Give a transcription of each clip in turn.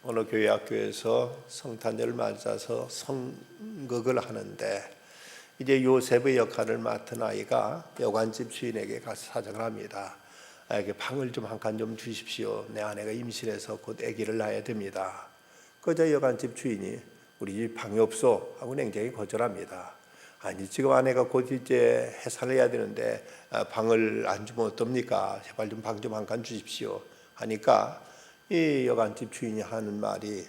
어느 교회 학교에서 성탄절을 맞아서 성극을 하는데 이제 요셉의 역할을 맡은 아이가 여관집 주인에게 가서 사정을 합니다. 이렇게 방을 좀 한 칸 좀 주십시오. 내 아내가 임신해서 곧 아기를 낳아야 됩니다. 그저 여관집 주인이 우리 집 방이 없어 하고 냉정히 거절합니다. 아니 지금 아내가 곧 이제 해산을 해야 되는데 방을 안 주면 어떻습니까? 제발 좀 방 좀 한 칸 주십시오 하니까 이 여관집 주인이 하는 말이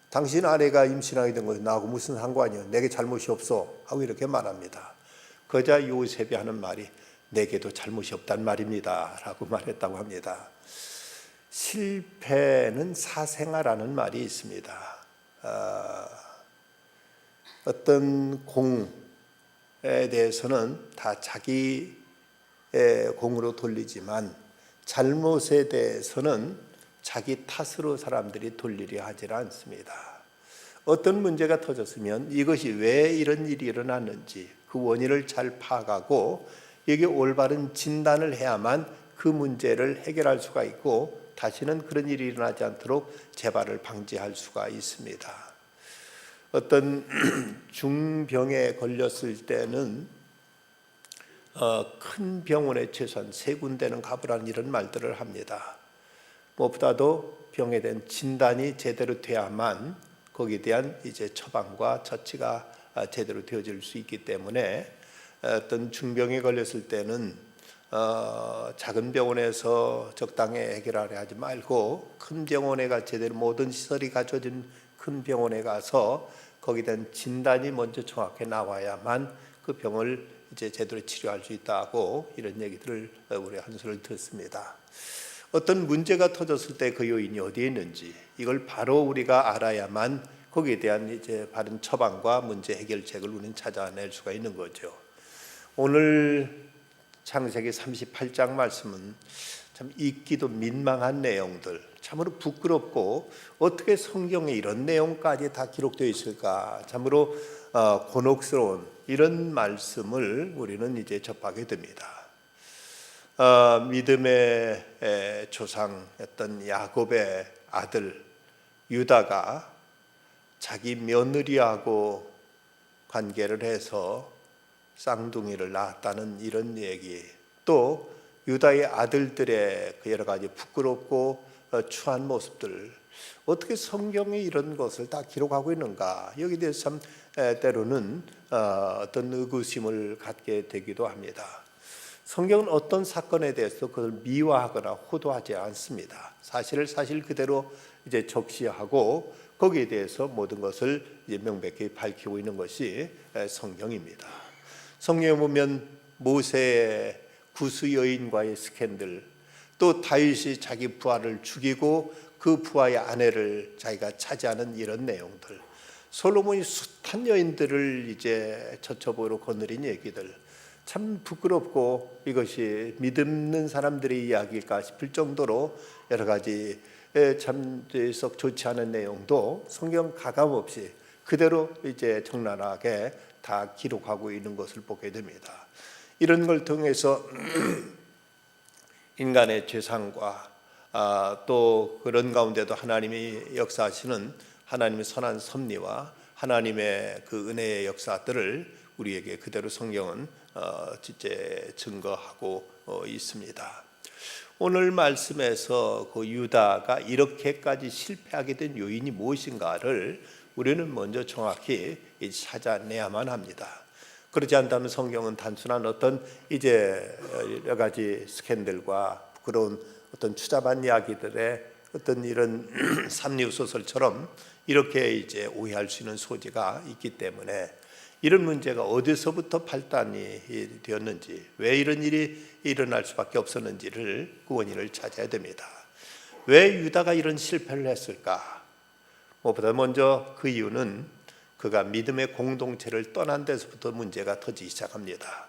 당신 아내가 임신하게 된 것은 나하고 무슨 상관이요? 내게 잘못이 없어 하고 이렇게 말합니다. 그러자 요셉이 하는 말이 내게도 잘못이 없단 말입니다 라고 말했다고 합니다. 실패는 사생아라는 말이 있습니다. 어떤 공에 대해서는 다 자기 공으로 돌리지만 잘못에 대해서는 자기 탓으로 사람들이 돌리려 하지 않습니다. 어떤 문제가 터졌으면 이것이 왜 이런 일이 일어났는지 그 원인을 잘 파악하고 이게 올바른 진단을 해야만 그 문제를 해결할 수가 있고 다시는 그런 일이 일어나지 않도록 재발을 방지할 수가 있습니다. 어떤 중병에 걸렸을 때는 큰 병원에 최소한 3군데는 가보라는 이런 말들을 합니다. 무엇보다도 병에 대한 진단이 제대로 돼야만 거기에 대한 이제 처방과 처치가 제대로 되어질 수 있기 때문에 어떤 중병에 걸렸을 때는 작은 병원에서 적당히 해결하려 하지 말고 큰 병원에 가 제대로 모든 시설이 갖춰진 큰 병원에 가서 거기에 대한 진단이 먼저 정확히 나와야만 그 병을 이제 제대로 치료할 수 있다고 이런 얘기들을 우리 한 수를 듣습니다. 어떤 문제가 터졌을 때 그 요인이 어디에 있는지 이걸 바로 우리가 알아야만 거기에 대한 이제 바른 처방과 문제 해결책을 우리는 찾아낼 수가 있는 거죠. 오늘 창세기 38장 말씀은 참 읽기도 민망한 내용들, 참으로 부끄럽고 어떻게 성경에 이런 내용까지 다 기록되어 있을까, 참으로 곤혹스러운 이런 말씀을 우리는 이제 접하게 됩니다. 믿음의 조상이었던 야곱의 아들 유다가 자기 며느리하고 관계를 해서 쌍둥이를 낳았다는 이런 얘기, 또 유다의 아들들의 그 여러 가지 부끄럽고 추한 모습들, 어떻게 성경이 이런 것을 다 기록하고 있는가, 여기에 대해서 참 때로는 어떤 의구심을 갖게 되기도 합니다. 성경은 어떤 사건에 대해서 그걸 미화하거나 호도하지 않습니다. 사실을 사실 그대로 이제 적시하고 거기에 대해서 모든 것을 이제 명백히 밝히고 있는 것이 성경입니다. 성경에 보면 모세의 구스 여인과의 스캔들, 또 다윗이 자기 부하를 죽이고 그 부하의 아내를 자기가 차지하는 이런 내용들, 솔로몬이 숱한 여인들을 이제 저첩으로 거느린 얘기들, 참 부끄럽고 이것이 믿는 사람들의 이야기일까 싶을 정도로 여러 가지 참 썩 좋지 않은 내용도 성경 가감없이 그대로 이제 적나라하게 다 기록하고 있는 것을 보게 됩니다. 이런 걸 통해서 인간의 죄상과 또 그런 가운데도 하나님이 역사하시는 하나님의 선한 섭리와 하나님의 그 은혜의 역사들을 우리에게 그대로 성경은 증거하고 있습니다. 오늘 말씀에서 그 유다가 이렇게까지 실패하게 된 요인이 무엇인가를 우리는 먼저 정확히 찾아내야만 합니다. 그렇지 않다면 성경은 단순한 어떤 이제 여러 가지 스캔들과 부끄러운 어떤 추잡한 이야기들의 어떤 이런 삼류 소설처럼 이렇게 이제 오해할 수 있는 소지가 있기 때문에 이런 문제가 어디서부터 발단이 되었는지, 왜 이런 일이 일어날 수밖에 없었는지를 그 원인을 찾아야 됩니다. 왜 유다가 이런 실패를 했을까? 무엇보다 먼저 그 이유는 그가 믿음의 공동체를 떠난 데서부터 문제가 터지기 시작합니다.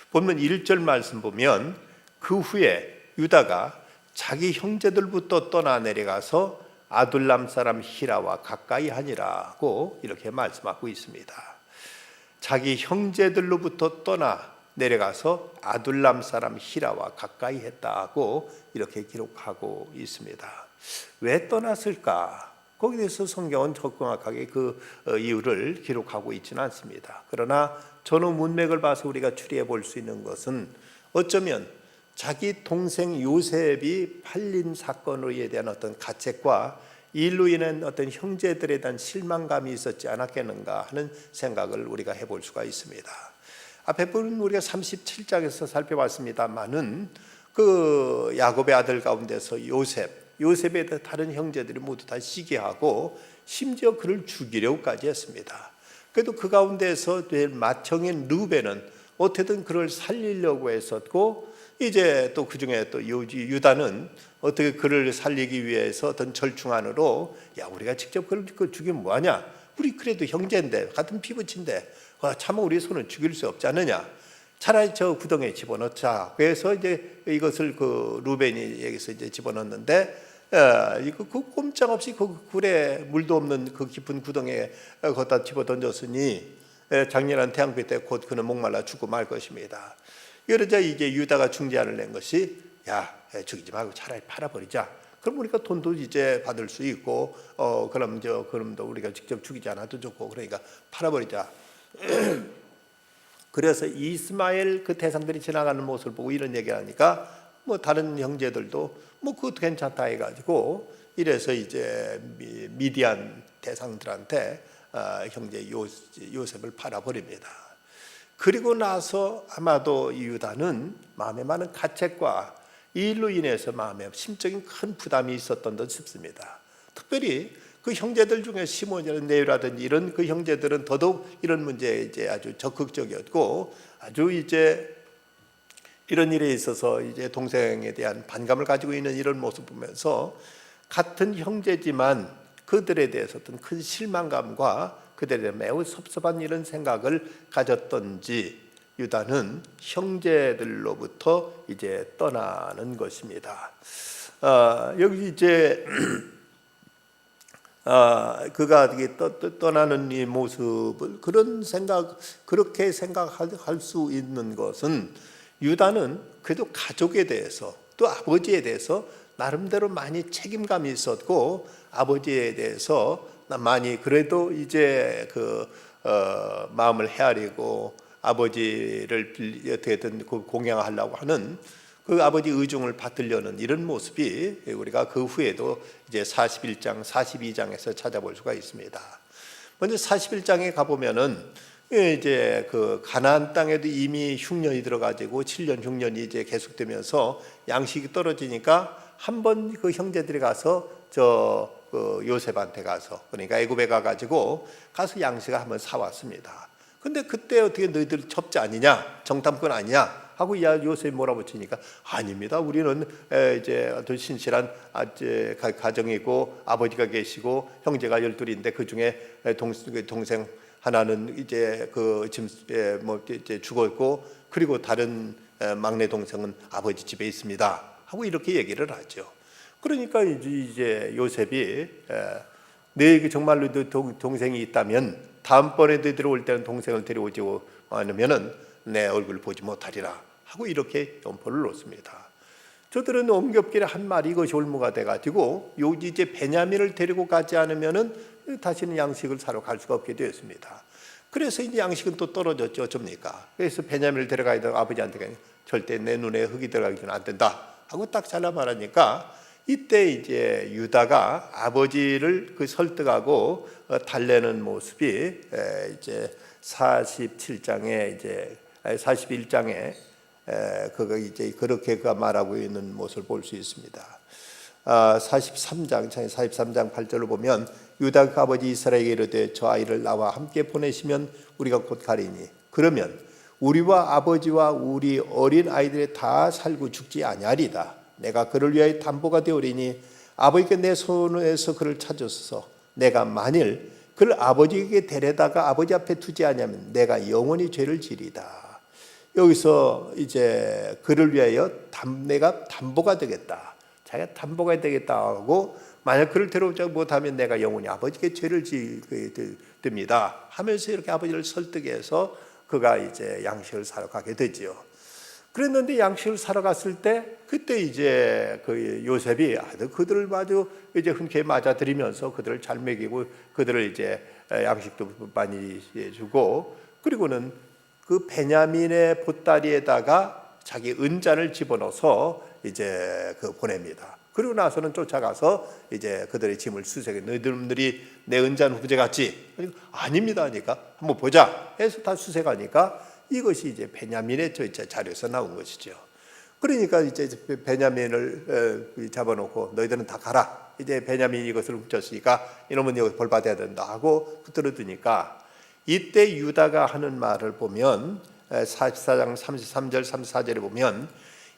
보면 1절 말씀 보면 그 후에 유다가 자기 형제들부터 떠나 내려가서 아둘람 사람 히라와 가까이 하니라고 이렇게 말씀하고 있습니다. 자기 형제들로부터 떠나 내려가서 아둘람 사람 히라와 가까이 했다고 이렇게 기록하고 있습니다. 왜 떠났을까? 거기에 대해서 성경은 정확하게 그 이유를 기록하고 있지는 않습니다. 그러나 전후 문맥을 봐서 우리가 추리해 볼 수 있는 것은 어쩌면 자기 동생 요셉이 팔린 사건에 대한 어떤 가책과 이 일로 인한 어떤 형제들에 대한 실망감이 있었지 않았겠는가 하는 생각을 우리가 해볼 수가 있습니다. 앞에 부분 우리가 37장에서 살펴봤습니다만은 그 야곱의 아들 가운데서 요셉에 대해 다른 형제들이 모두 다 시기하고 심지어 그를 죽이려고까지 했습니다. 그래도 그 가운데서 제일 맏형인 르우벤은 어떻게든 그를 살리려고 했었고, 이제 또 그 중에 또 유다는 어떻게 그를 살리기 위해서 어떤 절충안으로, 야, 우리가 직접 그를 죽이면 뭐하냐, 우리 그래도 형제인데 같은 피부친데 차마 우리 손을 죽일 수 없지 않느냐, 차라리 저 구덩이에 집어넣자. 그래서 이제 이것을 그 루벤이 여기서 이제 집어넣는데, 이거 그 꼼짝없이 그 굴에 물도 없는 그 깊은 구덩이에 거기다 집어 던졌으니 장렬한 태양빛 때 곧 그는 목말라 죽고 말 것입니다. 그러자 이제 유다가 중재안을 낸 것이, 야, 죽이지 말고 차라리 팔아버리자. 그럼 우리가 돈도 이제 받을 수 있고, 그럼도 우리가 직접 죽이지 않아도 좋고, 그러니까 팔아버리자. 그래서 이스마엘 그 대상들이 지나가는 모습을 보고 이런 얘기를 하니까 뭐 다른 형제들도 뭐 그것도 괜찮다 해가지고, 이래서 이제 미디안 대상들한테 형제 요셉을 팔아버립니다. 그리고 나서 아마도 유다는 마음에 많은 가책과 이 일로 인해서 마음에 심적인 큰 부담이 있었던 듯 싶습니다. 특별히 그 형제들 중에 시몬이라든지 네위라든지 이런 그 형제들은 더더욱 이런 문제에 이제 아주 적극적이었고, 아주 이제 이런 일에 있어서 이제 동생에 대한 반감을 가지고 있는 이런 모습 보면서 같은 형제지만 그들에 대해서 어떤 큰 실망감과 그들에 대해 매우 섭섭한 이런 생각을 가졌던지 유다는 형제들로부터 이제 떠나는 것입니다. 여기 이제 그가 떠나는 이 모습을 그렇게 생각할 수 있는 것은, 유다는 그래도 가족에 대해서 또 아버지에 대해서 나름대로 많이 책임감이 있었고, 아버지에 대해서 많이 그래도 이제 마음을 헤아리고 아버지를 어떻게든 공양하려고 하는 그 아버지 의중을 받으려는 이런 모습이 우리가 그 후에도 이제 41장, 42장에서 찾아볼 수가 있습니다. 먼저 41장에 가보면은 이제 그 가나안 땅에도 이미 흉년이 들어가지고 7년 흉년이 이제 계속되면서 양식이 떨어지니까 한번 그 형제들이 가서 그 요셉한테 가서, 그러니까 애굽에 가가지고 양식을 한번 사왔습니다. 근데 그때 어떻게 너희들 첩자 아니냐, 정탐꾼 아니냐 하고 요셉이 몰아붙이니까, 아닙니다. 우리는 이제 아주 신실한 가정이고 아버지가 계시고 형제가 12인데 그 중에 동생 하나는 이제 이제 죽었고, 그리고 다른 막내 동생은 아버지 집에 있습니다 하고 이렇게 얘기를 하죠. 그러니까 이제 요셉이, 너에게 정말로 동생이 있다면 다음번에 너희들 올 때는 동생을 데려오지 않으면은 내 얼굴 보지 못하리라 하고 이렇게 엄포를 놓습니다. 저들은 옮겹길에 한 마리 이것이 올무가 돼가지고 이제 베냐민을 데리고 가지 않으면은 다시는 양식을 사러 갈 수가 없게 되었습니다. 그래서 이제 양식은 또 떨어졌죠. 어쩝니까? 그래서 베냐민을 데려가야 되고 아버지한테 절대 내 눈에 흙이 들어가기 전에 안 된다 하고 딱 잘라 말하니까, 이때 이제 유다가 아버지를 설득하고 달래는 모습이 이제 47장에 이제 41장에 그가 이제 그렇게 그가 말하고 있는 모습을 볼 수 있습니다. 43장 8절을 보면, 유다 그 아버지 이스라엘에게 이르되 저 아이를 나와 함께 보내시면 우리가 곧 가리니, 그러면 우리와 아버지와 우리 어린 아이들이 다 살고 죽지 아니하리다. 내가 그를 위하여 담보가 되오리니 아버지께 내 손에서 그를 찾으소서. 내가 만일 그를 아버지에게 데려다가 아버지 앞에 두지 않으면 내가 영원히 죄를 지리다. 여기서 이제 그를 위하여 내가 담보가 되겠다, 자기가 담보가 되겠다 하고, 만약 그를 데려오지 못하면 내가 영원히 아버지께 죄를 지릅니다 하면서 이렇게 아버지를 설득해서 그가 이제 양식을 사러 가게 되지요. 그랬는데 양식을 사러 갔을 때 그때 이제 그 요셉이 그들을 마주 이제 흔쾌히 맞아들이면서 그들을 잘 먹이고 그들을 이제 양식도 많이 주고, 그리고는 그 베냐민의 보따리에다가 자기 은잔을 집어넣어서 이제 그 보냅니다. 그리고 나서는 쫓아가서 이제 그들의 짐을 수색해. 너희들이 내 은잔 후제같지? 아닙니다 하니까 한번 보자 해서 다 수색하니까 이것이 이제 베냐민의 자료에서 나온 것이죠. 그러니까 이제 베냐민을 잡아놓고 너희들은 다 가라. 이제 베냐민이 이것을 훔쳤으니까 이놈은 여기 벌 받아야 된다 하고 붙들어 두니까, 이때 유다가 하는 말을 보면 44장 33절 34절에 보면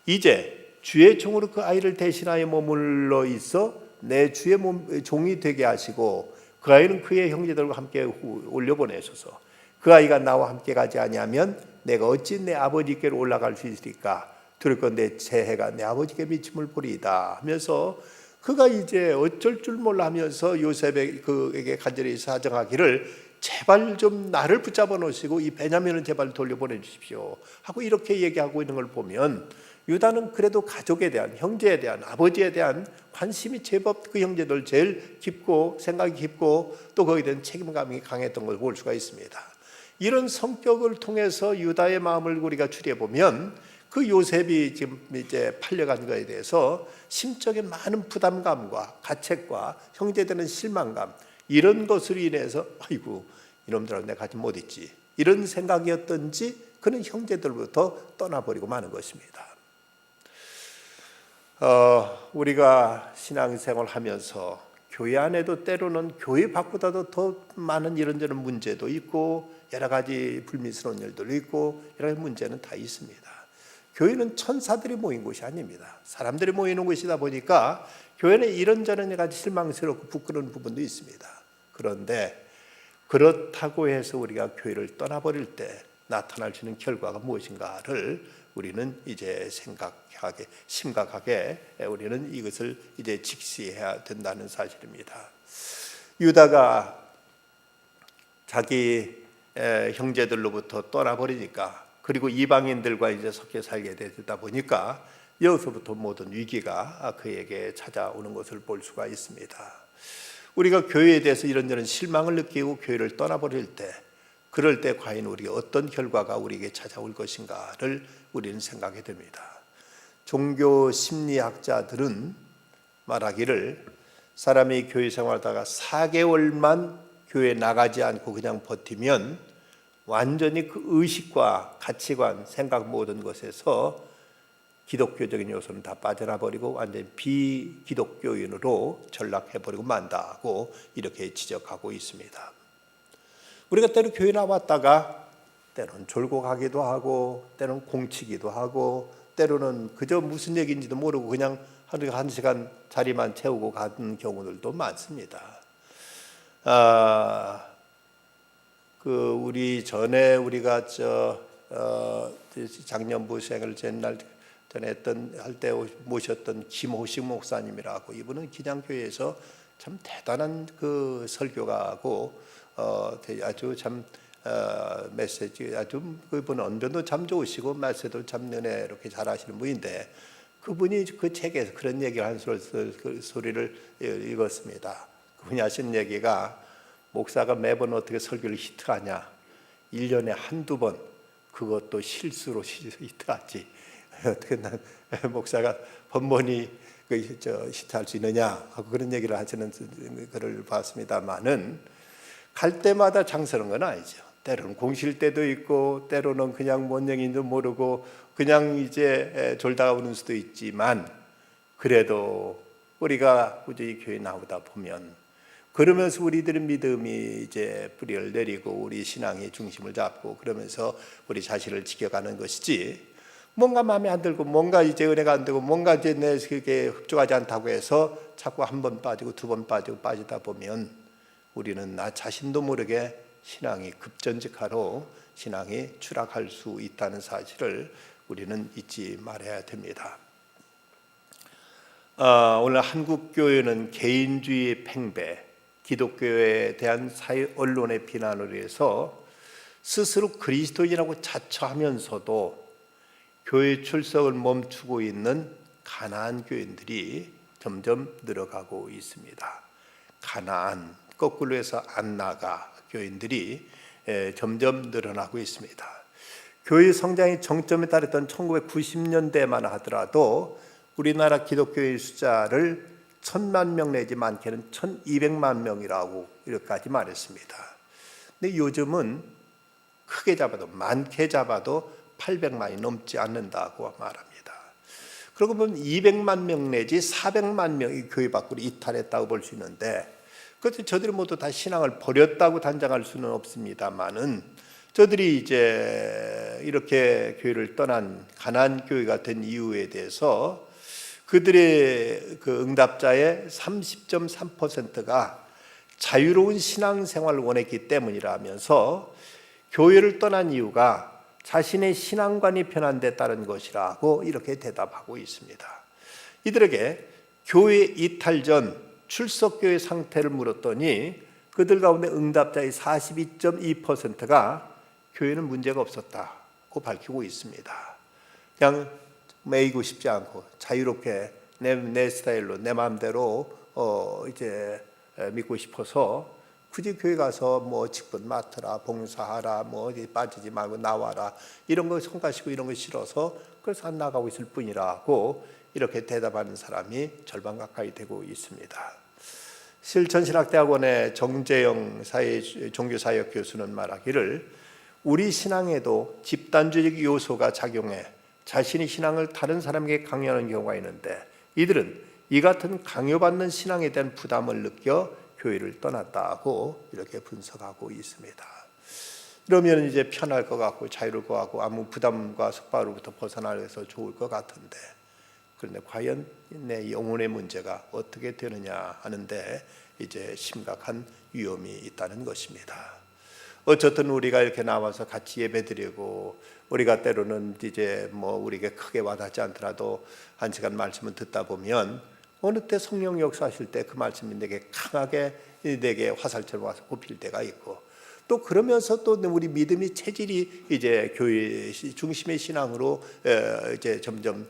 이제 주의 종으로 그 아이를 대신하여 머물러 있어 내 주의 종이 되게 하시고 그 아이는 그의 형제들과 함께 올려보내소서. 그 아이가 나와 함께 가지 아니하면 내가 어찌 내 아버지께로 올라갈 수 있으리까? 들을 내 재해가 내 아버지께 미침을 보리이다 하면서 그가 이제 어쩔 줄 몰라 하면서 요셉에게 간절히 사정하기를 제발 좀 나를 붙잡아 놓으시고 이 베냐민은 제발 돌려보내 주십시오 하고 이렇게 얘기하고 있는 걸 보면, 유다는 그래도 가족에 대한, 형제에 대한, 아버지에 대한 관심이 제법 그 형제들 제일 깊고 생각이 깊고 또 거기에 대한 책임감이 강했던 걸 볼 수가 있습니다. 이런 성격을 통해서 유다의 마음을 우리가 추리해 보면 그 요셉이 지금 이제 팔려간 것에 대해서 심적인 많은 부담감과 가책과 형제들은 실망감, 이런 것으로 인해서 아이고 이놈들하고 내가 같이 못 있지, 이런 생각이었던지 그는 형제들부터 떠나버리고 마는 것입니다. 우리가 신앙생활 하면서 교회 안에도 때로는 교회 밖보다도 더 많은 이런저런 문제도 있고 여러 가지 불미스러운 일도 있고 여러 가지 문제는 다 있습니다. 교회는 천사들이 모인 곳이 아닙니다. 사람들이 모이는 곳이다 보니까 교회는 이런저런 여러 가지 실망스럽고 부끄러운 부분도 있습니다. 그런데 그렇다고 해서 우리가 교회를 떠나버릴 때 나타날 수 있는 결과가 무엇인가를 우리는 이제 심각하게 우리는 이것을 이제 직시해야 된다는 사실입니다. 유다가 자기 형제들로부터 떠나버리니까, 그리고 이방인들과 이제 섞여 살게 되다 보니까 여기서부터 모든 위기가 그에게 찾아오는 것을 볼 수가 있습니다. 우리가 교회에 대해서 이런저런 실망을 느끼고 교회를 떠나버릴 때, 그럴 때 과연 우리가 어떤 결과가 우리에게 찾아올 것인가를 우리는 생각해 됩니다. 종교 심리학자들은 말하기를 사람이 교회 생활하다가 4개월만 교회 나가지 않고 그냥 버티면 완전히 그 의식과 가치관, 생각 모든 것에서 기독교적인 요소는 다 빠져나 버리고 완전히 비기독교인으로 전락해버리고 만다고 이렇게 지적하고 있습니다. 우리가 때로 교회 나왔다가 때로는 졸고 가기도 하고 때로는 공치기도 하고 때로는 그저 무슨 얘기인지도 모르고 그냥 한 시간 자리만 채우고 가는 경우들도 많습니다. 우리 전에 우리가 작년부 생을 전날 전에 할 때 모셨던 김호식 목사님이라고, 이분은 기장교회에서 참 대단한 그 설교가고 아주 참 메시지 아주 그분 언변도 참 좋으시고 말씀도 참 은혜롭게 잘하시는 분인데, 그분이 그 책에서 그런 얘기를 한 소리를 읽었습니다. 그분이 하신 얘기가, 목사가 매번 어떻게 설교를 히트하냐, 1년에 한두 번, 그것도 실수로 히트하지, 어떻게 난 목사가 번번이 히트할 수 있느냐 하고 그런 얘기를 하시는 글을 봤습니다만은, 갈 때마다 장서는 건 아니죠. 때로는 공실 때도 있고 때로는 그냥 뭔 얘기인지도 모르고 그냥 이제 졸다가 오는 수도 있지만, 그래도 우리가 꾸준히 교회 나오다 보면 그러면서 우리들의 믿음이 이제 뿌리를 내리고 우리 신앙의 중심을 잡고 그러면서 우리 자신을 지켜가는 것이지, 뭔가 마음에 안 들고 뭔가 이제 은혜가 안 되고 뭔가 이제 내 그게 흡족하지 않다고 해서 자꾸 한 번 빠지고 두 번 빠지고 빠지다 보면 우리는 나 자신도 모르게 신앙이 급전직하로 신앙이 추락할 수 있다는 사실을 우리는 잊지 말아야 됩니다. 오늘 한국교회는 개인주의 팽배, 기독교에 대한 사회 언론의 비난을 위해서 스스로 그리스도인이라고 자처하면서도 교회 출석을 멈추고 있는 가나안 교인들이 점점 늘어가고 있습니다. 가나안, 거꾸로 해서 안 나가 교인들이 점점 늘어나고 있습니다. 교회 성장의 정점에 달했던 1990년대만 하더라도 우리나라 기독교의 숫자를 1000만 명 내지 많게는 1200만 명이라고 이렇게까지 말했습니다. 근데 요즘은 크게 잡아도 많게 잡아도 800만이 넘지 않는다고 말합니다. 그러고 보면 200만 명 내지 400만 명이 교회 밖으로 이탈했다고 볼 수 있는데, 그것도 저들이 모두 다 신앙을 버렸다고 단정할 수는 없습니다만은 저들이 이제 이렇게 교회를 떠난 가나안 교회가 된 이유에 대해서 그들의 그 응답자의 30.3%가 자유로운 신앙생활을 원했기 때문이라면서 교회를 떠난 이유가 자신의 신앙관이 변한 데 따른 것이라고 이렇게 대답하고 있습니다. 이들에게 교회 이탈 전 출석교회 상태를 물었더니 그들 가운데 응답자의 42.2%가 교회는 문제가 없었다고 밝히고 있습니다. 그냥 매이고 싶지 않고 자유롭게 내 스타일로 내 마음대로 이제 믿고 싶어서 굳이 교회 가서 뭐 직분 맡으라, 봉사하라, 뭐 어디 빠지지 말고 나와라, 이런 거 성가시고 이런 거 싫어서 그래서 안 나가고 있을 뿐이라고 이렇게 대답하는 사람이 절반 가까이 되고 있습니다. 실천신학대학원의 정재영 종교사역 교수는 말하기를 우리 신앙에도 집단주의적 요소가 작용해 자신의 신앙을 다른 사람에게 강요하는 경우가 있는데 이들은 이 같은 강요받는 신앙에 대한 부담을 느껴 교회를 떠났다고 이렇게 분석하고 있습니다. 이러면 이제 편할 것 같고 자유로울 것 같고 아무 부담과 속박으로부터 벗어나서 좋을 것 같은데, 그런데 과연 내 영혼의 문제가 어떻게 되느냐 하는데 이제 심각한 위험이 있다는 것입니다. 어쨌든 우리가 이렇게 나와서 같이 예배드리고 우리가 때로는 이제 뭐 우리에게 크게 와닿지 않더라도 한 시간 말씀을 듣다 보면 어느 때 성령 역사하실 때 그 말씀이 내게 강하게 내게 화살처럼 와서 꼽힐 때가 있고, 또 그러면서 또 우리 믿음이 체질이 이제 교회 중심의 신앙으로 이제 점점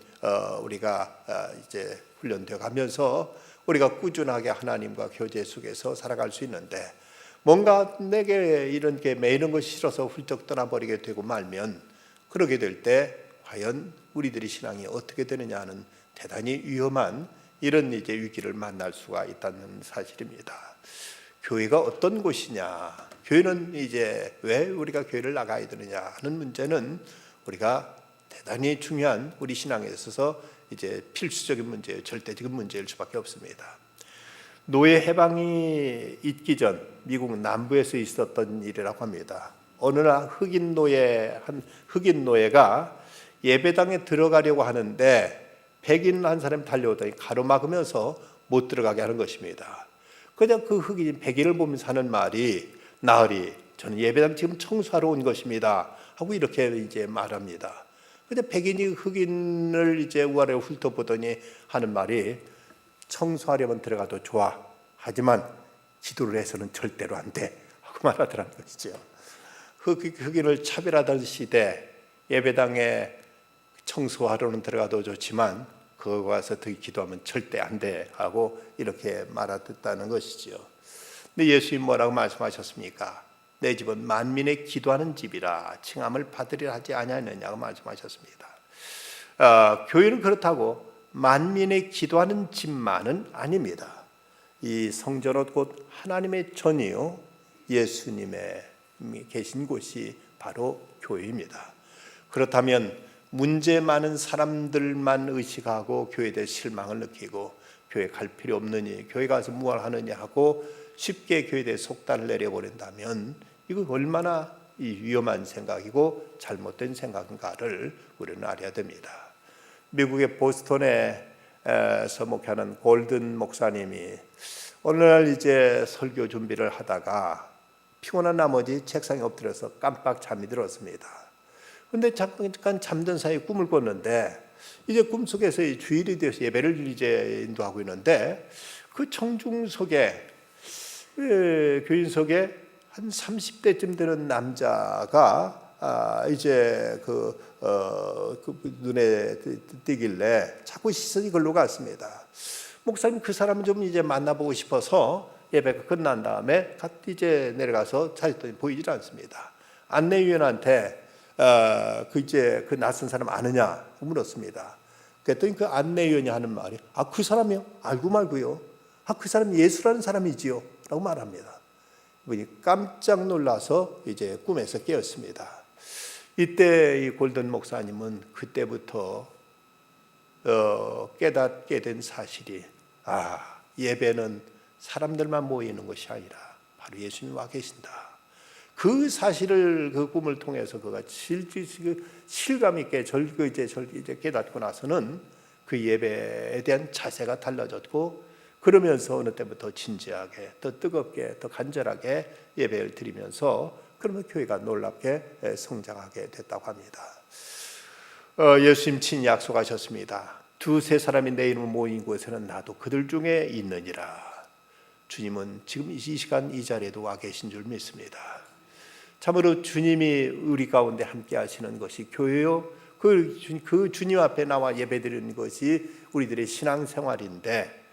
우리가 이제 훈련되어 가면서 우리가 꾸준하게 하나님과 교제 속에서 살아갈 수 있는데, 뭔가 내게 이런 게 매이는 것이 싫어서 훌쩍 떠나버리게 되고 말면 그러게 될 때 과연 우리들의 신앙이 어떻게 되느냐 하는 대단히 위험한 이런 이제 위기를 만날 수가 있다는 사실입니다. 교회가 어떤 곳이냐, 교회는 이제 왜 우리가 교회를 나가야 되느냐 하는 문제는 우리가 대단히 중요한 우리 신앙에 있어서 이제 필수적인 문제예요. 절대적인 문제일 수밖에 없습니다. 노예 해방이 있기 전 미국 남부에서 있었던 일이라고 합니다. 어느 날 흑인 노예가 예배당에 들어가려고 하는데 백인 한 사람이 달려오더니 가로막으면서 못 들어가게 하는 것입니다. 그냥 그 흑인 백인을 보면서 하는 말이 나으리 저는 예배당 지금 청소하러 온 것입니다 하고 이렇게 이제 말합니다. 근데 백인이 흑인을 이제 우아래 훑어보더니 하는 말이 청소하려면 들어가도 좋아, 하지만 기도를 해서는 절대로 안 돼 하고 말하더라는 것이죠. 흑인을 차별하던 시대 예배당에 청소하러는 들어가도 좋지만 그거 가서 더 기도하면 절대 안 돼 하고 이렇게 말하셨다는 것이죠. 근데 예수님 뭐라고 말씀하셨습니까? 내 집은 만민의 기도하는 집이라 칭함을 받으리라 하지 아니하느냐고 말씀하셨습니다. 교회는 그렇다고 만민의 기도하는 집만은 아닙니다. 이 성전은 곧 하나님의 전이요 예수님의 계신 곳이 바로 교회입니다. 그렇다면 문제 많은 사람들만 의식하고 교회에 대해 실망을 느끼고 교회 갈 필요 없느니 교회 가서 무엇을 하느냐 하고 쉽게 교회에 대해 속단을 내려버린다면 이거 얼마나 위험한 생각이고 잘못된 생각인가를 우리는 알아야 됩니다. 미국의 보스턴에서 목회하는 골든 목사님이 어느 날 이제 설교 준비를 하다가 피곤한 나머지 책상에 엎드려서 깜빡 잠이 들었습니다. 근데 잠깐 잠든 사이에 꿈을 꿨는데 이제 꿈속에서 주일이 되어서 예배를 이제 인도하고 있는데 그 청중 속에 교인 속에 한 30대쯤 되는 남자가 이제 그 눈에 띄길래 자꾸 시선이 걸로 갔습니다. 목사님, 그 사람 좀 이제 만나보고 싶어서 예배가 끝난 다음에 이제 내려가서 찾았더니 보이질 않습니다. 안내위원한테 그 낯선 사람 아느냐 물었습니다. 그랬더니 그 안내위원이 하는 말이 그 사람이요? 알고 말고요. 그 사람 예수라는 사람이지요 라고 말합니다. 이분이 깜짝 놀라서 이제 꿈에서 깨었습니다. 이때 이 골든 목사님은 그때부터 깨닫게 된 사실이 예배는 사람들만 모이는 것이 아니라 바로 예수님 와 계신다. 그 사실을 그 꿈을 통해서 그가 실감 있게 이제 깨닫고 나서는 그 예배에 대한 자세가 달라졌고, 그러면서 어느 때부터 진지하게, 더 뜨겁게, 더 간절하게 예배를 드리면서 그러면 교회가 놀랍게 성장하게 됐다고 합니다. 예수님 친히 약속하셨습니다. 두세 사람이 내 이름으로 모인 곳에는 나도 그들 중에 있느니라. 주님은 지금 이 시간 이 자리에도 와 계신 줄 믿습니다. 참으로 주님이 우리 가운데 함께 하시는 것이 교회요, 그 주님 앞에 나와 예배드리는 것이 우리들의 신앙생활인데,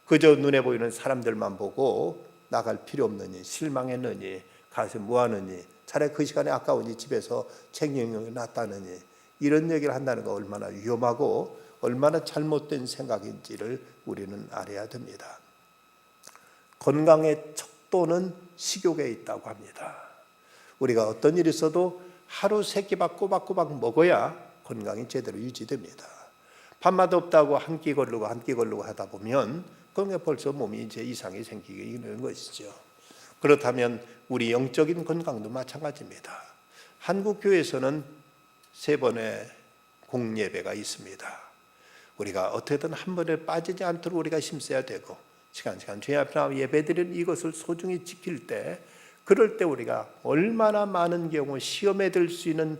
그저 눈에 보이는 사람들만 보고 나갈 필요 없느니, 실망했느니, 가서 뭐하느니, 차라리 그 시간에 아까우니 집에서 책 영역이 낫다느니, 이런 얘기를 한다는 거 얼마나 위험하고 얼마나 잘못된 생각인지를 우리는 알아야 됩니다. 건강의 척도는 식욕에 있다고 합니다. 우리가 어떤 일이 있어도 하루 3끼밥 꼬박꼬박 먹어야 건강이 제대로 유지됩니다. 밥맛 없다고 한 끼 걸르고 하다 보면 그게 벌써 몸이 이제 이상이 생기게 되는 것이죠. 그렇다면 우리 영적인 건강도 마찬가지입니다. 한국 교회에서는 3번의 공예배가 있습니다. 우리가 어떻게든 한 번에 빠지지 않도록 우리가 힘써야 되고, 시간 주님 앞에 나와 예배드리는 이것을 소중히 지킬 때, 그럴 때 우리가 얼마나 많은 경우 시험에 들 수 있는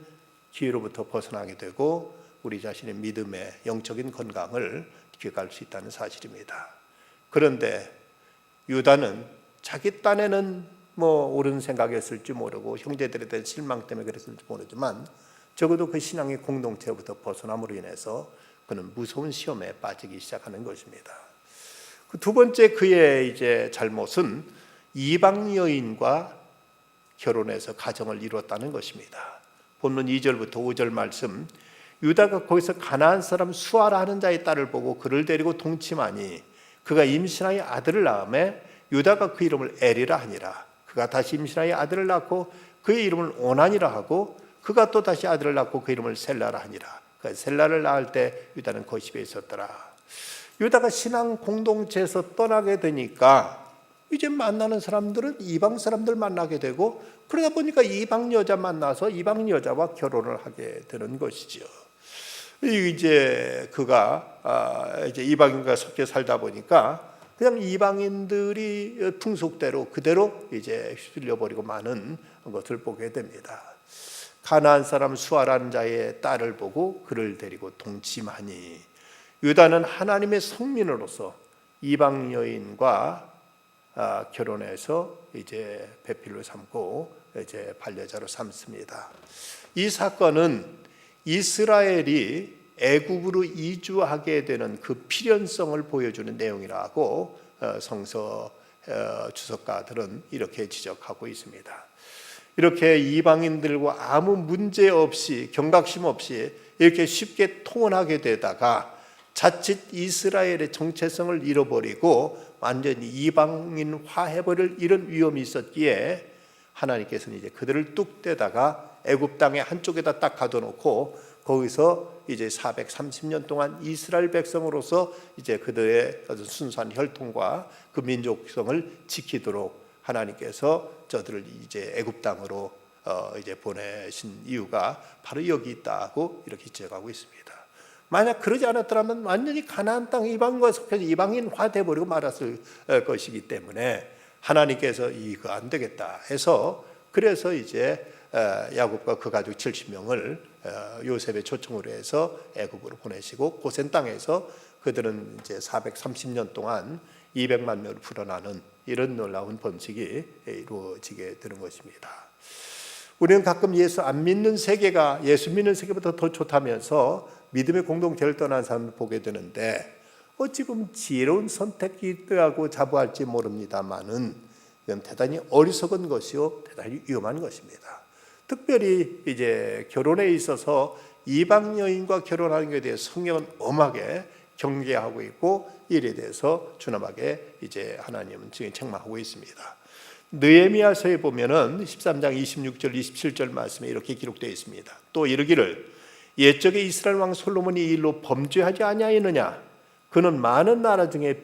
기회로부터 벗어나게 되고 우리 자신의 믿음의 영적인 건강을 기억할 수 있다는 사실입니다. 그런데 유다는 자기 딴에는 옳은 생각이었을지 모르고 형제들에 대한 실망 때문에 그랬을지 모르지만, 적어도 그 신앙의 공동체부터 벗어남으로 인해서 그는 무서운 시험에 빠지기 시작하는 것입니다. 그 두 번째 그의 이제 잘못은 이방 여인과 결혼해서 가정을 이뤘다는 것입니다. 본문 2절부터 5절 말씀, 유다가 거기서 가나안 사람 수아라 하는 자의 딸을 보고 그를 데리고 동침하니 그가 임신하여 아들을 낳음에 유다가 그 이름을 에리라 하니라. 그가 다시 임신하여 아들을 낳고 그의 이름을 오난이라 하고 그가 또 다시 아들을 낳고 그 이름을 셀라라 하니라. 그 셀라를 낳을 때 유다는 거십에 있었더라. 유다가 신앙 공동체에서 떠나게 되니까 이제 만나는 사람들은 이방 사람들 만나게 되고, 그러다 보니까 이방 여자 만나서 이방 여자와 결혼을 하게 되는 것이죠. 이제 그가 이제 이방인과 섞여 살다 보니까 그냥 이방인들이 풍속대로 그대로 이제 휩쓸려 버리고 마는 것을 보게 됩니다. 가나안 사람 수아라는 자의 딸을 보고 그를 데리고 동침하니, 유다는 하나님의 성민으로서 이방 여인과 결혼해서 이제 배필로 삼고 이제 반려자로 삼습니다. 이 사건은 이스라엘이 애굽으로 이주하게 되는 그 필연성을 보여주는 내용이라고 성서 주석가들은 이렇게 지적하고 있습니다. 이렇게 이방인들과 아무 문제 없이, 경각심 없이 이렇게 쉽게 통혼하게 되다가 자칫 이스라엘의 정체성을 잃어버리고 완전히 이방인화해버릴 이런 위험이 있었기에 하나님께서는 이제 그들을 뚝 떼다가 애굽 땅의 한쪽에다 딱 가둬놓고 거기서 이제 430년 동안 이스라엘 백성으로서 이제 그들의 순수한 혈통과 그 민족성을 지키도록 하나님께서 저들을 이제 애굽 땅으로 이제 보내신 이유가 바로 여기 있다고 이렇게 지적하고 있습니다. 만약 그러지 않았더라면 완전히 가나안 땅 이방과 섞여서 이방인화 돼버리고 말았을 것이기 때문에 하나님께서 이거 안 되겠다 해서, 그래서 이제 야곱과 그 가족 70명을 요셉의 초청으로 해서 애굽으로 보내시고 고센 땅에서 그들은 이제 430년 동안 200만 명을 불어나는 이런 놀라운 번식이 이루어지게 되는 것입니다. 우리는 가끔 예수 안 믿는 세계가 예수 믿는 세계보다 더 좋다면서 믿음의 공동체를 떠난 사람을 보게 되는데, 어찌 보면 지혜로운 선택이라고 자부할지 모릅니다만은 이건 대단히 어리석은 것이요, 대단히 위험한 것입니다. 특별히 이제 결혼에 있어서 이방 여인과 결혼하는 것에 대해 성경은 엄하게 경계하고 있고, 이에 대해서 준엄하게 이제 하나님은 지금 책망하고 있습니다. 느헤미야서에 보면은 13장 26절 27절 말씀에 이렇게 기록되어 있습니다. 또 이르기를 옛적에 이스라엘 왕 솔로몬이 이 일로 범죄하지 아니하였느냐? 그는 많은 나라 중에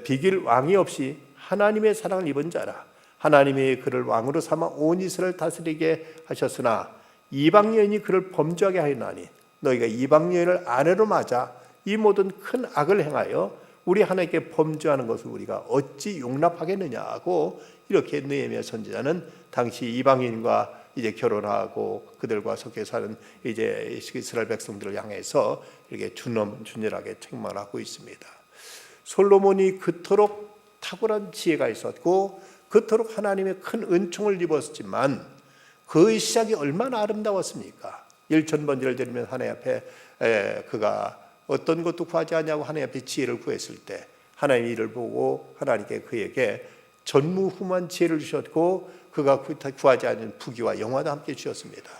비길 왕이 없이 하나님의 사랑을 입은 자라. 하나님이 그를 왕으로 삼아 온 이스라엘을 다스리게 하셨으나 이방 여인이 그를 범죄하게 하였나니 너희가 이방 여인을 아내로 맞아 이 모든 큰 악을 행하여 우리 하나님께 범죄하는 것을 우리가 어찌 용납하겠느냐고, 이렇게 느헤미야 선지자는 당시 이방인과 이제 결혼하고 그들과 섞여 사는 이제 이스라엘 백성들을 향해서 이렇게 준열하게 책망하고 있습니다. 솔로몬이 그토록 탁월한 지혜가 있었고 그토록 하나님의 큰 은총을 입었지만 그의 시작이 얼마나 아름다웠습니까? 일천번제를 드리면 하나님 앞에 그가 어떤 것도 구하지 않냐고 하나님 앞에 지혜를 구했을 때 하나님이 이를 보고 하나님께 그에게 전무후무한 지혜를 주셨고 그가 구하지 않은 부귀와 영화도 함께 주셨습니다.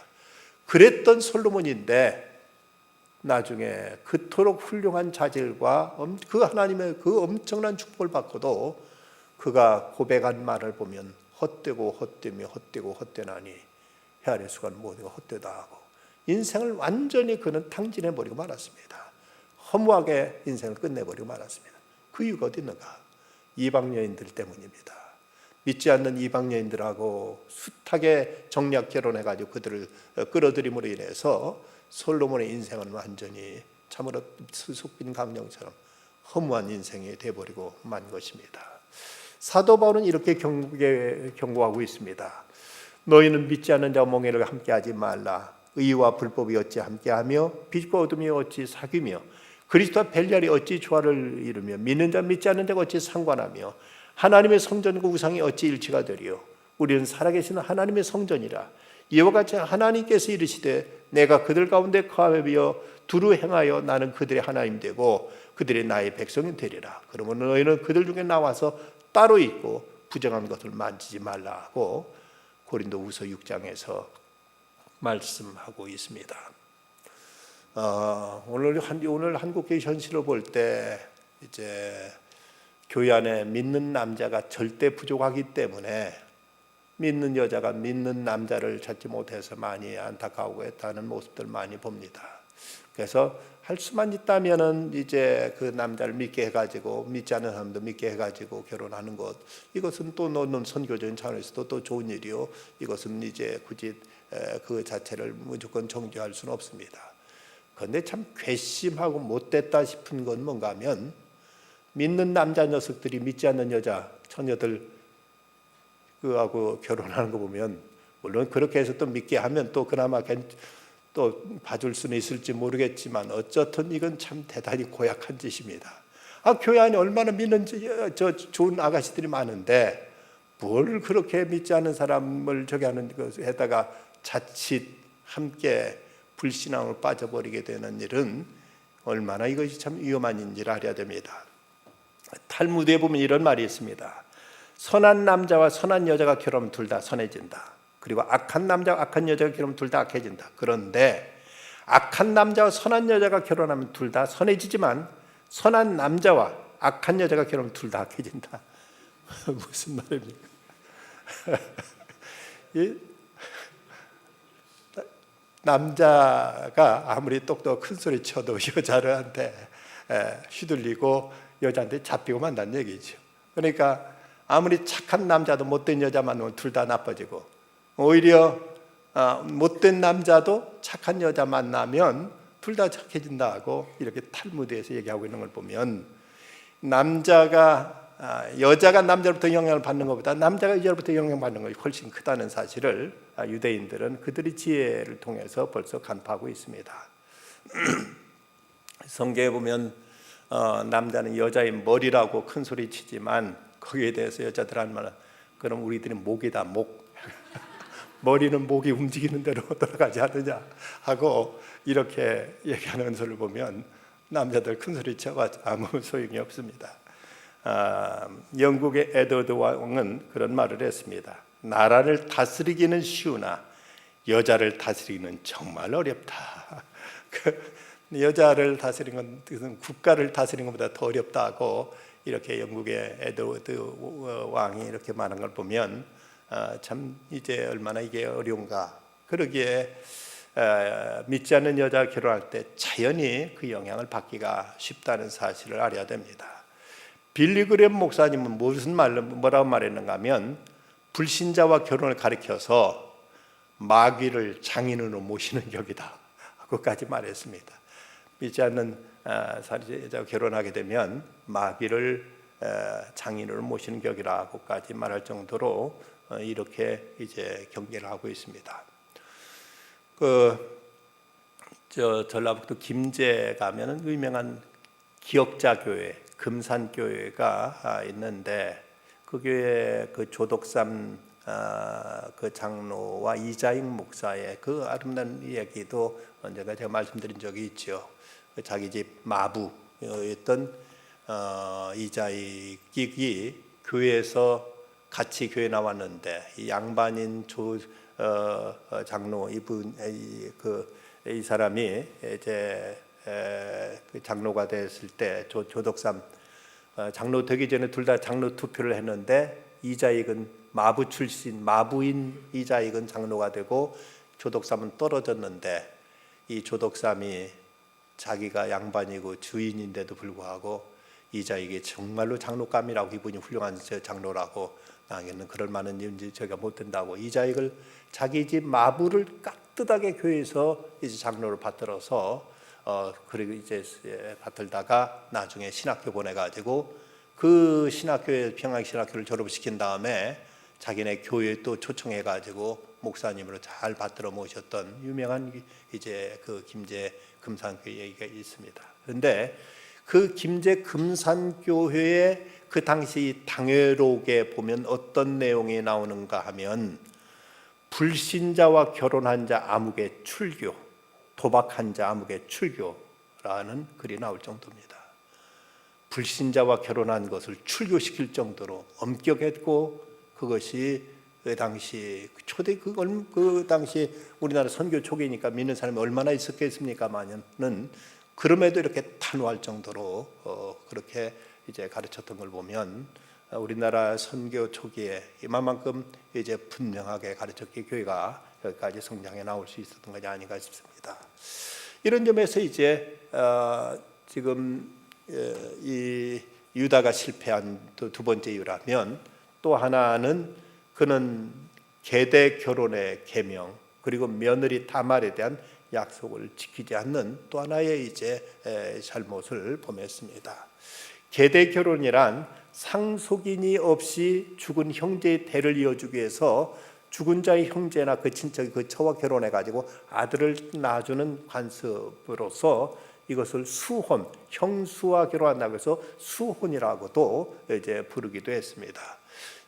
그랬던 솔로몬인데 나중에 그토록 훌륭한 자질과 그 하나님의 그 엄청난 축복을 받고도 그가 고백한 말을 보면 헛되고 헛되며 헛되고 헛되나니 헤아릴 수가 모두가 헛되다 하고 인생을 완전히 그는 탕진해버리고 말았습니다. 허무하게 인생을 끝내버리고 말았습니다. 그 이유가 어디 있는가? 이방 여인들 때문입니다. 믿지 않는 이방 여인들하고 숱하게 정략 결혼해가지고 그들을 끌어들임으로 인해서 솔로몬의 인생은 완전히 참으로 수숙빈 강령처럼 허무한 인생이 되어버리고 만 것입니다. 사도 바울은 이렇게 경고하고 있습니다. 너희는 믿지 않는 자와 멍에를 함께하지 말라. 의와 불법이 어찌 함께하며 빛과 어둠이 어찌 사귀며 그리스도와 벨리알이 어찌 조화를 이루며 믿는 자 믿지 않는 자가 어찌 상관하며 하나님의 성전과 우상이 어찌 일치가 되리요. 우리는 살아계신 하나님의 성전이라. 이와 같이 하나님께서 이르시되 내가 그들 가운데 거하며 두루 행하여 나는 그들의 하나님 되고 그들의 나의 백성이 되리라. 그러면 너희는 그들 중에 나와서 따로 있고 부정한 것을 만지지 말라고 고린도후서 6장에서 말씀하고 있습니다. 오늘 한국의 현실을 볼 때 이제 교회 안에 믿는 남자가 절대 부족하기 때문에 믿는 여자가 믿는 남자를 찾지 못해서 많이 안타까워하고 했다는 모습들 많이 봅니다. 그래서 할 수만 있다면은 이제 그 남자를 믿게 해가지고 믿지 않는 사람도 믿게 해가지고 결혼하는 것, 이것은 또 너는 선교적인 차원에서도 또 좋은 일이요. 이것은 이제 굳이 그 자체를 무조건 정죄할 수는 없습니다. 그런데 참 괘씸하고 못됐다 싶은 건 뭔가 하면 믿는 남자 녀석들이 믿지 않는 여자 처녀들 그하고 결혼하는 거 보면 물론 그렇게 해서 또 믿게 하면 또 그나마 또 봐줄 수는 있을지 모르겠지만 어쨌든 이건 참 대단히 고약한 짓입니다. 교회 안에 얼마나 믿는 저 좋은 아가씨들이 많은데 뭘 그렇게 믿지 않은 사람을 저기 하는 것에다가 자칫 함께 불신앙으로 빠져버리게 되는 일은 얼마나 이것이 참 위험한 일인지를 알아야 됩니다. 탈무드에 보면 이런 말이 있습니다. 선한 남자와 선한 여자가 결혼하면 둘 다 선해진다. 그리고 악한 남자와 악한 여자가 결혼하면 둘 다 악해진다. 그런데 악한 남자와 선한 여자가 결혼하면 둘 다 선해지지만 선한 남자와 악한 여자가 결혼하면 둘 다 악해진다. 무슨 말입니까? 남자가 아무리 똑똑 큰 소리 쳐도 여자한테 휘둘리고 여자한테 잡히고 만다는 얘기죠. 그러니까 아무리 착한 남자도 못된 여자 만나면 둘 다 나빠지고 오히려 못된 남자도 착한 여자 만나면 둘 다 착해진다고 이렇게 탈무드에서 얘기하고 있는 걸 보면 여자가 남자로부터 영향을 받는 것보다 남자가 여자로부터 영향받는 것이 훨씬 크다는 사실을 유대인들은 그들의 지혜를 통해서 벌써 간파하고 있습니다. 성경에 보면 남자는 여자의 머리라고 큰 소리 치지만 거기에 대해서 여자들 하는 말은 그럼 우리들이 목이다 목 머리는 목이 움직이는 대로 돌아가지 않느냐 하고 이렇게 얘기하는 것을 보면 남자들 큰 소리 쳐봤자 아무 소용이 없습니다. 영국의 에드워드 왕은 그런 말을 했습니다. 나라를 다스리기는 쉬우나 여자를 다스리기는 정말 어렵다. 여자를 다스리는 건 국가를 다스리는 것보다 더 어렵다고 이렇게 영국의 에드워드 왕이 이렇게 말한 걸 보면 참 이제 얼마나 이게 어려운가. 그러기에 믿지 않는 여자 결혼할 때 자연히 그 영향을 받기가 쉽다는 사실을 알아야 됩니다. 빌리 그레엄 목사님은 뭐라고 말했는가 하면 불신자와 결혼을 가리켜서 마귀를 장인으로 모시는 격이다 하고까지 말했습니다. 믿지 않는 여자와 결혼하게 되면 마귀를 장인으로 모시는 격이라고까지 말할 정도로 이렇게 이제 경계를 하고 있습니다. 전라북도 김제 가면은 유명한 기역자 교회, 금산 교회가 있는데 그 교회 그 조덕삼 그 장로와 이자익 목사의 그 아름다운 이야기도 언젠가 제가 말씀드린 적이 있죠. 자기 집 마부였던 이자익이 교회에서 같이 교회 나왔는데 이 양반인 장로 이 사람이 이제 그 장로가 됐을 때 조덕삼 장로 되기 전에 둘 다 장로 투표를 했는데 이자익은 마부 출신 마부인 이자익은 장로가 되고 조덕삼은 떨어졌는데 이 조덕삼이 자기가 양반이고 주인인데도 불구하고 이자익이 정말로 장로감이라고 이분이 훌륭한 장로라고 나에게는 그럴 만한 일인지 제가 못 된다고 이자익을 자기 집 마부를 깍듯하게 교회에서 이제 장로를 받들어서 그리고 이제 받들다가 나중에 신학교 보내가지고 그 신학교에 평양신학교를 졸업시킨 다음에 자기네 교회에 또 초청해가지고 목사님으로 잘 받들어 모셨던 유명한 이제 그 김제 금산교회 얘기가 있습니다. 그런데 그 김제 금산교회의 그 당시 당회록에 보면 어떤 내용이 나오는가 하면 불신자와 결혼한 자 암흑의 출교, 도박한 자 암흑의 출교라는 글이 나올 정도입니다. 불신자와 결혼한 것을 출교시킬 정도로 엄격했고 그것이 그 당시 초대 그 당시 우리나라 선교 초기니까 믿는 사람이 얼마나 있었겠습니까만은 그럼에도 이렇게 단호할 정도로 그렇게 이제 가르쳤던 걸 보면 우리나라 선교 초기에 이만큼 이제 분명하게 가르쳤기에 교회가 여기까지 성장해 나올 수 있었던 것이 아닌가 싶습니다. 이런 점에서 이제 지금 이 유다가 실패한 두 번째 이유라면 또 하나는 그는 계대 결혼의 계명 그리고 며느리 다말에 대한 약속을 지키지 않는 또 하나의 이제 잘못을 범했습니다. 계대 결혼이란 상속인이 없이 죽은 형제의 대를 이어주기 위해서 죽은 자의 형제나 그 친척이 그 처와 결혼해 가지고 아들을 낳아주는 관습으로서 이것을 수혼, 형수와 결혼한다고 해서 수혼이라고도 이제 부르기도 했습니다.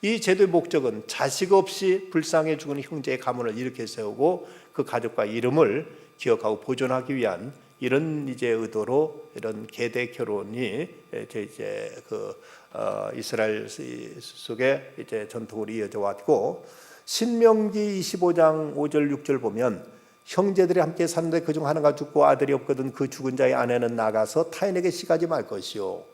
이 제도의 목적은 자식 없이 불쌍해 죽은 형제의 가문을 일으켜 세우고 그 가족과 이름을 기억하고 보존하기 위한 이런 이제 의도로 이런 계대 결혼이 이제 그 이스라엘 속에 이제 전통으로 이어져 왔고 신명기 25장 5절 6절 보면 형제들이 함께 사는데 그중 하나가 죽고 아들이 없거든 그 죽은 자의 아내는 나가서 타인에게 시가지 말 것이요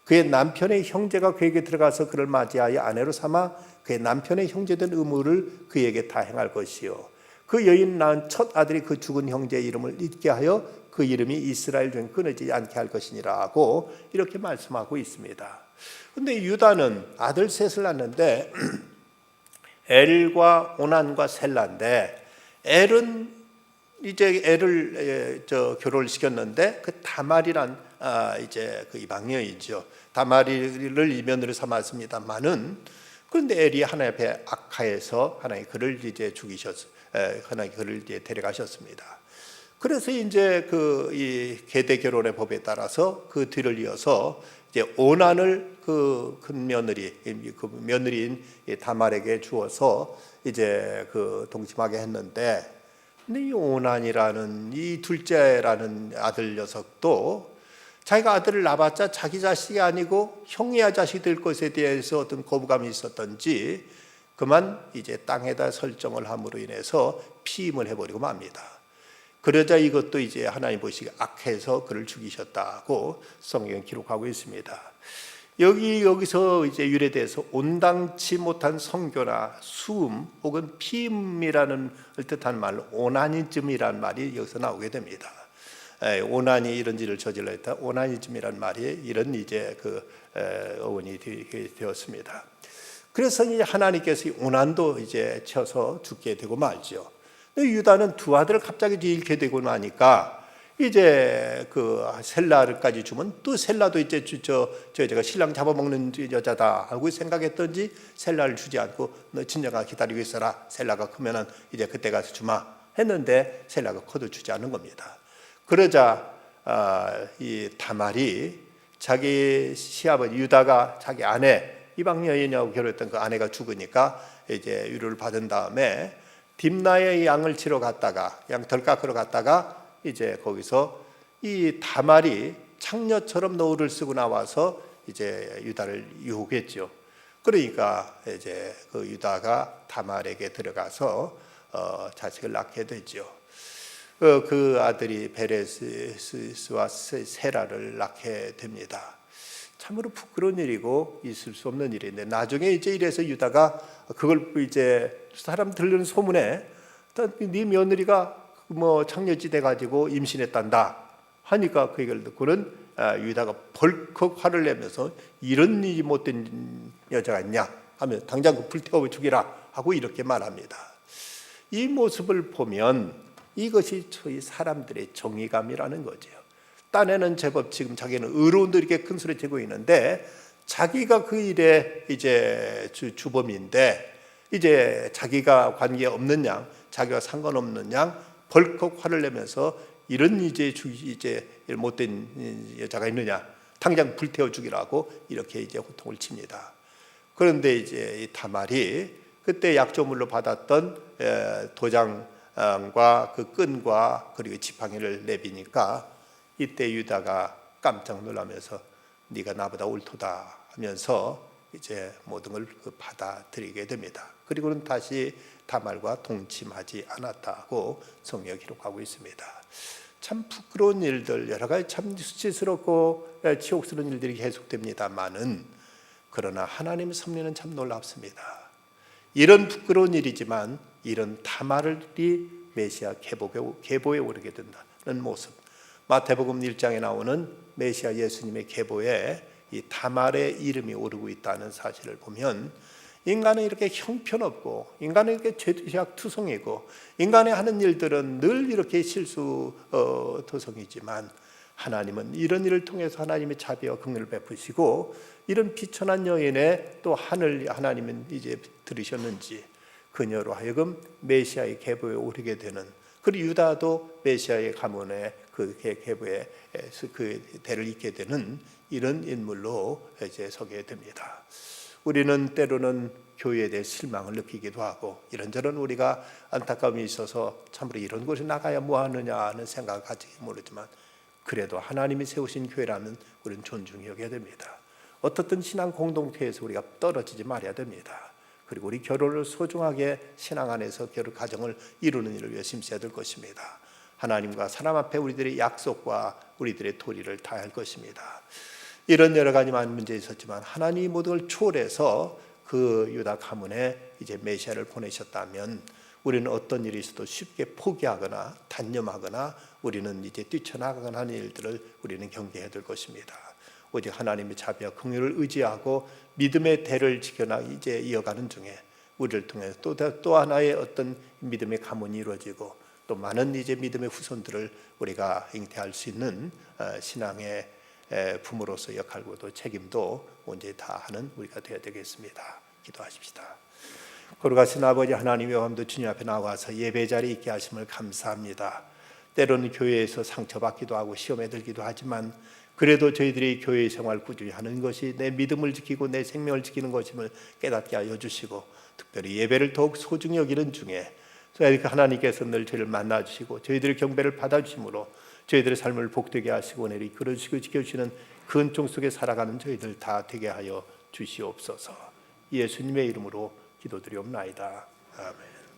그의 남편의 형제가 그에게 들어가서 그를 맞이하여 아내로 삼아 그의 남편의 형제된 의무를 그에게 다 행할 것이요 그 여인 낳은 첫 아들이 그 죽은 형제의 이름을 잊게 하여 그 이름이 이스라엘 중에 끊어지지 않게 할 것이니라고 이렇게 말씀하고 있습니다. 그런데 유다는 아들 셋을 낳는데 엘과 오난과 셀라인데 엘은 이제 애를 결혼을 시켰는데 그 다말이란 이제 그 이방여이죠. 다말이를 이면으로 삼았습니다만은 그런데 엘이 하나님 앞에 악하해서 하나님 그를 이제 하나님 그를 이제 데려가셨습니다. 그래서 이제 그 이 계대 결혼의 법에 따라서 그 뒤를 이어서 이제 오난을 그 큰 며느리, 그 며느리인 다말에게 주어서 이제 그 동침하게 했는데, 근데 이 오난이라는 이 둘째라는 아들 녀석도 자기가 아들을 낳아봤자 자기 자식이 아니고 형이야 자식이 될 것에 대해서 어떤 거부감이 있었던지 그만 이제 땅에다 설정을 함으로 인해서 피임을 해버리고 맙니다. 그러자 이것도 이제 하나님 보시기에 악해서 그를 죽이셨다고 성경에 기록하고 있습니다. 여기서 이제 유래돼서 온당치 못한 성교나 수음 혹은 피임이라는 뜻한 말로 오나니즘이라는 말이 여기서 나오게 됩니다. 오난이 이런 일을 저질러 했다. 오나니즘이란 말이 이런 이제 그 어원이 되었습니다. 그래서 이제 하나님께서 오난도 이제 쳐서 죽게 되고 말죠. 유다는 두 아들을 갑자기 잃게 되고 나니까 이제 그 셀라까지 주면 또 셀라도 이제 제가 신랑 잡아먹는 여자다 하고 생각했던지 셀라를 주지 않고 너 진정아 기다리고 있어라. 셀라가 크면은 이제 그때 가서 주마 했는데 셀라가 커도 주지 않은 겁니다. 그러자 이 다말이 자기 시아버지 유다가 자기 아내 이방 여인하고 결혼했던 그 아내가 죽으니까 이제 위로를 받은 다음에 딥나의 양을 치러 갔다가 양털 깎으러 갔다가 이제 거기서 이 다말이 창녀처럼 노을을 쓰고 나와서 이제 유다를 유혹했죠. 그러니까 이제 그 유다가 다말에게 들어가서 자식을 낳게 되죠. 그 아들이 베레스와 세라를 낳게 됩니다. 참으로 부끄러운 일이고 있을 수 없는 일인데 나중에 이제 이래서 유다가 그걸 이제 사람 들리는 소문에 네 며느리가 뭐 창녀지 돼 가지고 임신했단다 하니까 그 얘기를 듣고는 유다가 벌컥 화를 내면서 이런 일이 못된 여자가 있냐 하면 당장 불태워 죽이라 하고 이렇게 말합니다. 이 모습을 보면 이것이 저희 사람들의 정의감이라는 거죠. 딴에는 제법 지금 자기는 의로운데 이렇게 큰 소리 치고 있는데 자기가 그 일에 이제 주범인데 이제 자기가 관계 없는 양, 자기가 상관없는 양 벌컥 화를 내면서 이런 이제 못된 여자가 있느냐, 당장 불태워 죽이라고 이렇게 이제 호통을 칩니다. 그런데 이제 이 다말이 그때 약조물로 받았던 도장과 그 끈과 그리고 지팡이를 내비니까 이때 유다가 깜짝 놀라면서 네가 나보다 옳도다 하면서 이제 모든 걸 받아들이게 됩니다. 그리고는 다시 다말과 동침하지 않았다고 성경에 기록하고 있습니다. 참 부끄러운 일들, 여러 가지 참 수치스럽고 치욕스러운 일들이 계속됩니다만은 그러나 하나님의 섭리는 참 놀랍습니다. 이런 부끄러운 일이지만 이런 다말이 메시아 계보에 오르게 된다는 모습, 마태복음 1장에 나오는 메시아 예수님의 계보에 이 다말의 이름이 오르고 있다는 사실을 보면 인간은 이렇게 형편없고 인간은 이렇게 죄악투성이고 인간의 하는 일들은 늘 이렇게 실수투성이지만 하나님은 이런 일을 통해서 하나님의 자비와 긍휼을 베푸시고 이런 비천한 여인의 또 하나님은 이제 들으셨는지 그녀로 하여금 메시아의 계보에 오르게 되는, 그리고 유다도 메시아의 가문에 그 계보에 그 대를 잇게 되는 이런 인물로 이제 서게 됩니다. 우리는 때로는 교회에 대해 실망을 느끼기도 하고 이런저런 우리가 안타까움이 있어서 참으로 이런 곳에 나가야 뭐하느냐 하는 생각을 가지기 모르지만 그래도 하나님이 세우신 교회라면 우리는 존중히 여겨야 됩니다. 어떻든 신앙 공동체에서 우리가 떨어지지 말아야 됩니다. 그리고 우리 결혼을 소중하게 신앙 안에서 결혼 가정을 이루는 일을 위해 힘써야 될 것입니다. 하나님과 사람 앞에 우리들의 약속과 우리들의 도리를 다해야 할 것입니다. 이런 여러 가지 많은 문제 있었지만 하나님이 모든 걸 초월해서 그 유다 가문에 이제 메시아를 보내셨다면 우리는 어떤 일이 있어도 쉽게 포기하거나 단념하거나 우리는 이제 뛰쳐나가거나 하는 일들을 우리는 경계해야 될 것입니다. 오직 하나님의 자비와 긍휼을 의지하고 믿음의 대를 지켜나 이제 이어가는 중에 우리를 통해서 또 하나의 어떤 믿음의 가문이 이루어지고 또 많은 이제 믿음의 후손들을 우리가 잉태할 수 있는 신앙의 부모로서 역할과 또 책임도 언제 다 하는 우리가 되어야 되겠습니다. 기도하십시다. 거룩하신 아버지 하나님의 오함도 주님 앞에 나와서 예배 자리에 있게 하심을 감사합니다. 때로는 교회에서 상처받기도 하고 시험에 들기도 하지만 그래도 저희들이 교회 생활 꾸준히 하는 것이 내 믿음을 지키고 내 생명을 지키는 것임을 깨닫게 하여 주시고, 특별히 예배를 더욱 소중히 여기는 중에 하나님께서 늘 저희를 만나 주시고 저희들의 경배를 받아 주심으로 저희들의 삶을 복되게 하시고 내리 이끌어 주시고 지켜주시는 그 은총 속에 살아가는 저희들 다 되게 하여 주시옵소서. 예수님의 이름으로 기도드리옵나이다. 아멘.